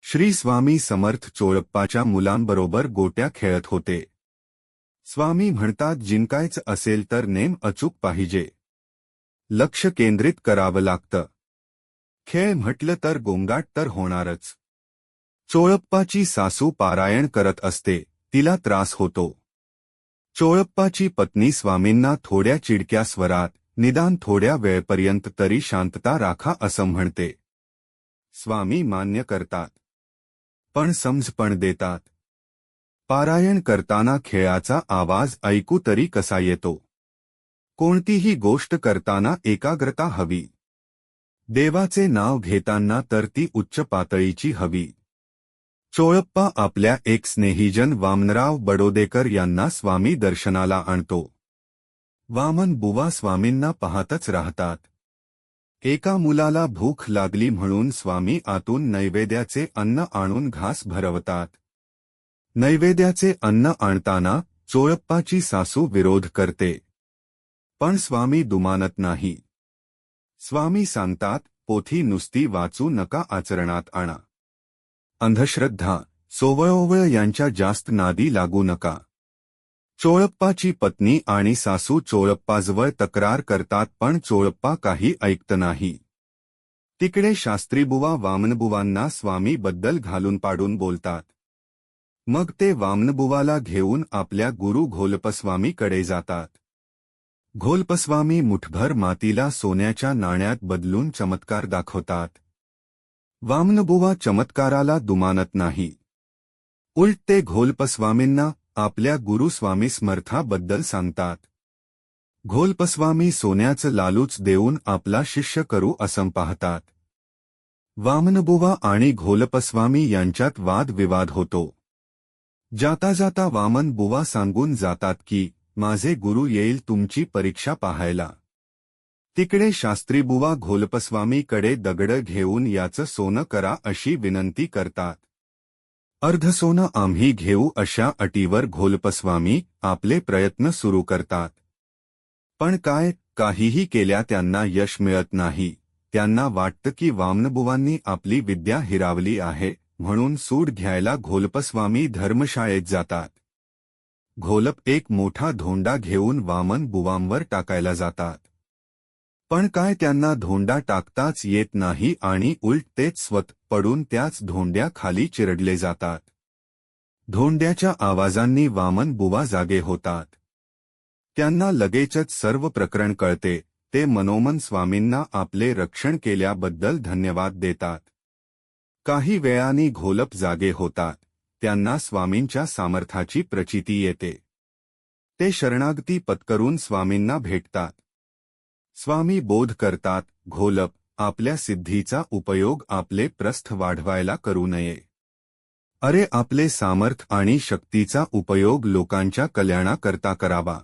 श्री स्वामी समर्थ चोळप्पाच्या मुलांबरोबर गोट्या खेळत होते. स्वामी म्हणतात, जिंकायचं असेल तर नेम अचूक पाहिजे. लक्ष केंद्रित करावं लागतं. खेळ म्हटलं तर गोंगाट तर होणारच. चोळप्पाची सासू पारायण करत असते, तिला त्रास होतो. चोळप्पाची पत्नी स्वामींना थोड्या चिडक्या स्वरात, निदान थोड्या वेळपर्यंत तरी शांतता राखा असं म्हणते. स्वामी मान्य करतात, पण समज पण देतात. पारायण करताना खेळाचा आवाज ऐकू तरी कसा येतो. कोणतीही गोष्ट करताना एकाग्रता हवी. देवाचे नाव घेताना तर ती उच्च पातळीची हवी. चोळप्पा आपल्या एक स्नेहीजन वामनराव बडोदेकर यांना स्वामी दर्शनाला आणतो. वामन बुवा स्वामींना पाहतच राहतात. एका मुलाला भूक लागली म्हणून स्वामी आतून नैवेद्याचे अन्न आणून घास भरवतात. नैवेद्याचे अन्न आणताना चोळप्पाची सासू विरोध करते, पण स्वामी दुमानत नाही. स्वामी सांगतात, पोथी नुसती वाचू नका, आचरणात आणा. अंधश्रद्धा, सोवळोवळ यांच्या जास्त नादी लागू नका. चोळप्पाची पत्नी आणि सासू चोळप्पाजवळ तक्रार करतात, पण चोळप्पा काही ऐकत नाही. तिकडे शास्त्रीबुवा वामनबुवांना स्वामीबद्दल घालून पाडून बोलतात. मग ते वामनबुवाला घेऊन आपल्या गुरु घोलपस्वामीकडे जातात. घोलपस्वामी मुठभर मातीला सोन्याच्या नाण्यात बदलून चमत्कार दाखवतात. वामनबुवा चमत्काराला दुमानत नाही. उलट ते घोलपस्वामींना आपल्या गुरु स्वामी समर्थाबद्दल सांगतात. घोलपस्वामी सोन्याचं लालूच देऊन आपला शिष्य करू असं पाहतात. वामनबुवा आणि घोलपस्वामी यांच्यात वादविवाद होतो. जाता जाता वामनबुवा सांगून जातात की, माझे गुरु येईल तुमची परीक्षा पाहायला. तिकडे शास्त्रीबुवा घोलपस्वामीकडे दगड घेऊन याचं सोनं करा अशी विनंती करतात. अर्धसोनं आम्ही घेऊ अशा अटीवर घोलपस्वामी आपले प्रयत्न सुरू करतात. पण काहीही केल्या त्यांना यश मिळत नाही. त्यांना वाटतं की वामनबुवांनी आपली विद्या हिरावली आहे, म्हणून सूड घ्यायला घोलपस्वामी धर्मशाळेत जातात. घोलप एक मोठा धोंडा घेऊन वामन बुवांवर टाकायला जातात. पण त्यांना धोंडा टाकताच येत नाही आणि उलट तेच स्वतः पडून त्याच धोंड्याखाली चिरडले जातात. धोंड्याच्या आवाजांनी वामन बुवा जागे होतात. त्यांना लगेचच सर्व प्रकरण कळते. ते मनोमन स्वामींना आपले रक्षण केल्याबद्दल धन्यवाद देतात. काही वेळाने घोलप जागे होतात. त्यांना स्वामींच्या सामर्थ्याची प्रचिती येते. ते शरणागती पत्करून स्वामींना भेटतात. स्वामी बोध करतात, घोलप, आपल्या सिद्धीचा उपयोग आपले प्रस्थ वाढवायला करू नये. अरे, आपले सामर्थ आणि शक्तीचा उपयोग लोकांच्या कल्याणाकरता करावा.